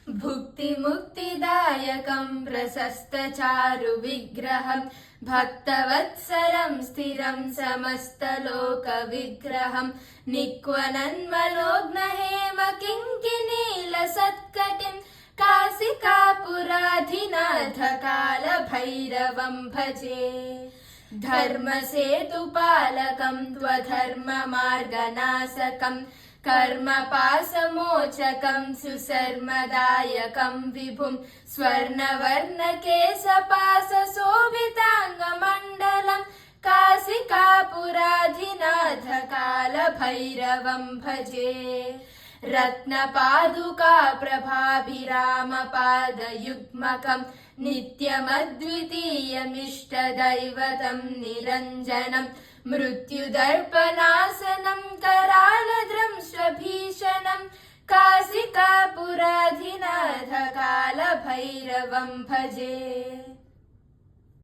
भुक्तिमुक्तिदायकं प्रशस्तचारुविग्रहं भक्तवत्सलं स्थिरं समस्तलोकविग्रहं निक्वनन्मनोज्ञहेमकिङ्किनीलसत्कटिं काशिकापुराधिनाथकालभैरवं भजे। धर्मसेतुपालकं त्वधर्ममार्गनाशकं कर्मपाशमोचकं सुशर्मदायकं विभुं स्वर्णवर्णकेशपाशशोभिताङ्गमण्डलं काशिकापुराधिनाथकालभैरवं भजे। रत्नपादुका प्रभाभिरामपादयुग्मकं नित्यमद्वितीयमिष्टदैवतं निरञ्जनं मृत्युदर्पणासनं करालद्रंशभीषणं काशिकापुराधिनाथकालभैरवं भजे।